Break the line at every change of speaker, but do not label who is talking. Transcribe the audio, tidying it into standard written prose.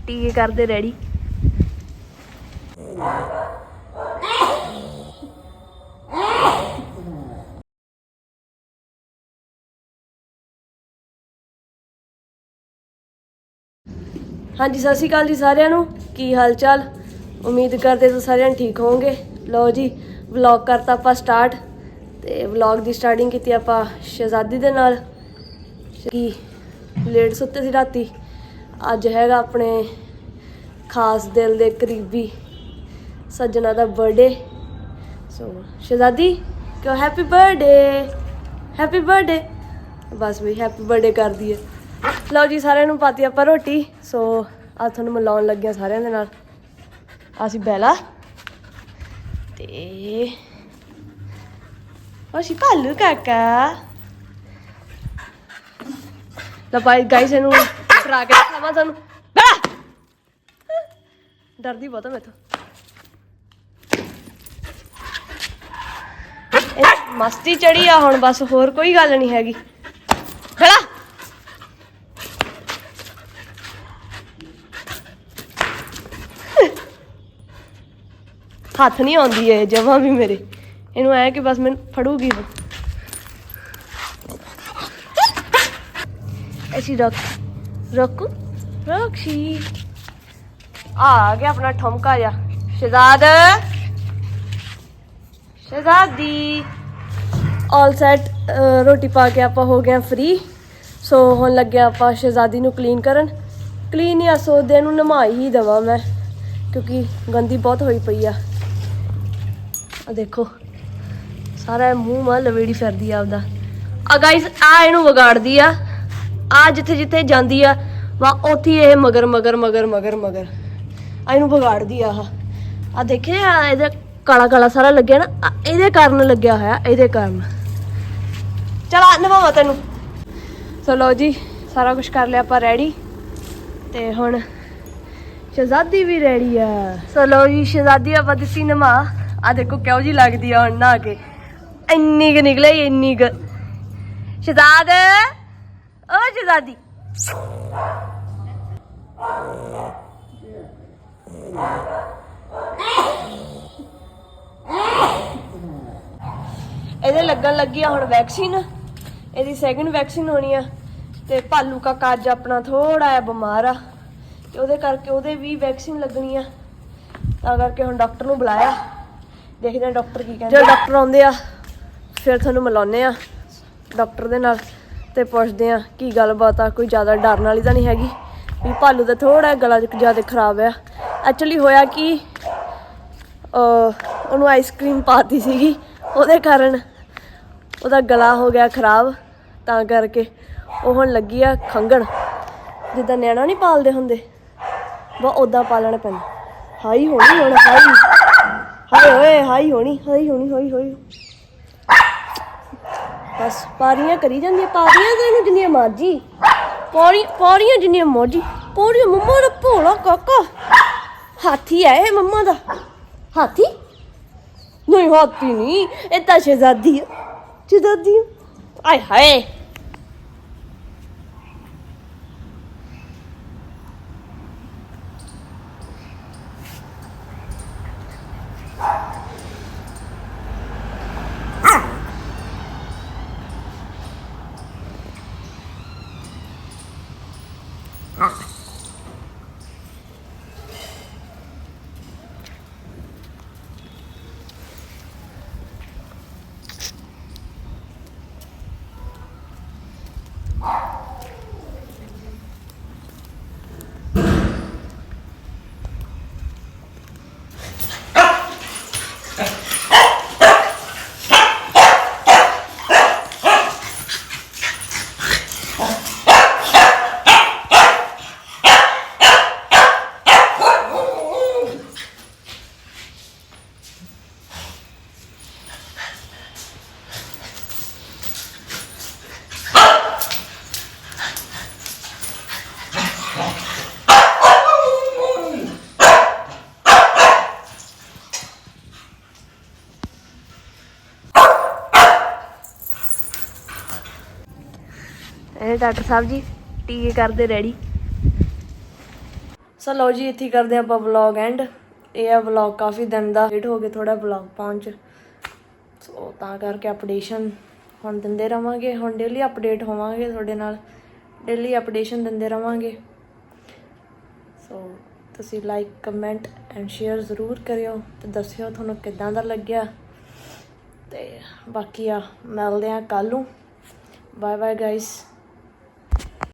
टीके करते रेडी। हाँ जी, सत श्री अकाल जी सारिਆਂ ਨੂੰ। की हाल चाल? उम्मीद करते तो सारे ठीक होंगे। लो जी, व्लॉग करता ਆਪਾਂ स्टार्ट। तो व्लॉग की स्टार्टिंग की ਆਪਾਂ शहजादी दे नाल कि लेट सुते सी राती। अज हैगा अपने खास दिल दे करीबी सज्जना दा बर्थडे। सो शहजादी क्यों हैप्पी बर्थडे, हैप्पी बर्थडे। बस भी हैप्पी बर्थडे कर दी है। लो जी, सारिਆਂ ਨੂੰ ਪਾਤੀ ਆਪਾਂ ਰੋਟੀ। सो ਅੱਜ ਤੁਹਾਨੂੰ ਮਿਲਾਉਣ ਲੱਗਿਆ ਸਾਰਿਆਂ ਦੇ ਨਾਲ। ਅਸੀਂ ਬੈਲਾ ਤੇ ਅਸੀਂ ਭਾਲੂ ਕਾਕਾ। ਲੈ ਭਾਈ ਗਾਈਸ, ਇਹਨੂੰ ਕਰਾ ਕੇ ਦਿਖਾਵਾਂ ਤੁਹਾਨੂੰ। ਬੈਲਾ ਡਰਦੀ ਬਹੁਤ ਆ ਮੈਥੋਂ। ਮਸਤੀ ਚੜੀ ਆ ਹੁਣ, ਬਸ ਹੋਰ ਕੋਈ ਗੱਲ ਨਹੀਂ ਹੈਗੀ। ਬੈਲਾ हथ नहीं आती है जमा भी मेरे। इनू है कि बस मैंने फड़ूगी ऐसी रख रखू रखी। आ गया अपना ठुमका जा शहजाद शहजादी। ऑल सेट रोटी पा के आप हो गए फ्री। सो हुण लगे आप शहजादी नू क्लीन करन। क्लीन ही सोचदे नू नहा ही देवां मैं, क्योंकि गंदी बहुत होई पई आ। देखो सारा मूँह मां लवेड़ी फिरदी आपदा। आ गाइस, आ इनू विगाड़दी आ जिथे जिथे जांदी आ वा उत्थे ये मगर मगर मगर मगर मगर आ इनू विगाड़दी आ देखे इहदे काला काला सारा लग्या ना, इहदे कारण लग्या होया, इहदे कारण। चल आ नवावां तैनू। सो लो जी, सारा कुछ कर लिया आपां रेडी। ते हुण शहजादी भी रेडी आ। सो लो जी, शहजादी आपां दित्ती नवा। आ देखो क्यों जी लगती है हुण नहा के। इन्नी क निकले, इन्नी क। शहजाद ओ शहजादी, ਇਹਦੇ ਲੱਗਣ ਲੱਗੀ ਆ ਹੁਣ ਵੈਕਸੀਨ। ਇਹਦੀ ਸੈਕਿੰਡ ਵੈਕਸੀਨ ਹੋਣੀ ਆ। ਤੇ ਭਾਲੂ ਕਾਕਾ ਅੱਜ ਆਪਣਾ ਥੋੜਾ ਜਿਹਾ ਬਿਮਾਰ ਆ ਤੇ ਉਹਦੇ ਕਰਕੇ ਉਹਦੇ ਵੀ ਵੈਕਸੀਨ ਲੱਗਣੀ ਆ। ਤਾਂ ਕਰਕੇ ਹੁਣ ਡਾਕਟਰ ਨੂੰ ਬੁਲਾਇਆ। देखते हैं डॉक्टर की कहते। जो डॉक्टर आते हैं फिर थोनों मिलाने डॉक्टर दे नाल ते पुछदे आ की गलबात आ। कोई ज़्यादा डरन वाली तो नहीं हैगी भी। भालू तो थोड़ा गला ज़्यादा खराब है। एक्चुअली होया कि उन्होंने आइसक्रीम पाती सी, उहदे कारण उहदा गला हो गया खराब। तां करके वो हुण लगी आ खंघण। जिद्दां निआणा नहीं पालदे हुंदे वो उदां पालण पैंदा। हाई होनी हुण, हाई हाय होए, हाई होनी, हाई होनी, हाई होई। बस पारियां करी जांदियां। पारियां तो इन्हूं जिन्नियां मर्जी पारियां जिन्नियां मर्जी पारियां। मम्मा दा भोला काका हाथी है ये मम्मा दा। हाथी नहीं, हाथी नहीं, ये तां शहजादी है। शहजादी आय हाय। डॉक्टर साहब जी टीके करते रेडी। ਸੋ ਲਓ ਜੀ, ਇੱਥੇ ਕਰਦੇ ਹਾਂ ਆਪਾਂ ਵਲੌਗ ਐਂਡ। ਇਹ ਆ ਵਲੌਗ ਕਾਫੀ ਦਿਨ ਦਾ ਲੇਟ ਹੋ ਗਏ ਥੋੜਾ ਵਲੌਗ ਪਾਉਣ 'ਚ, ਸੋ ਤਾਂ ਕਰਕੇ ਅਪਡੇਸ਼ਨ ਹੁਣ ਦਿੰਦੇ ਰਵਾਂਗੇ। ਹੁਣ ਡੇਲੀ ਅਪਡੇਟ ਹੋਵਾਂਗੇ ਤੁਹਾਡੇ ਨਾਲ, ਡੇਲੀ ਅਪਡੇਸ਼ਨ ਦਿੰਦੇ ਰਵਾਂਗੇ। ਸੋ ਤੁਸੀਂ ਲਾਈਕ ਕਮੈਂਟ ਐਂਡ ਸ਼ੇਅਰ ਜ਼ਰੂਰ ਕਰਿਓ ਤੇ ਦੱਸਿਓ ਤੁਹਾਨੂੰ ਕਿੱਦਾਂ ਦਾ ਲੱਗਿਆ। ਤੇ ਬਾਕੀ ਆ ਮਿਲਦੇ ਆ ਕੱਲ੍ਹ ਨੂੰ। Bye bye guys.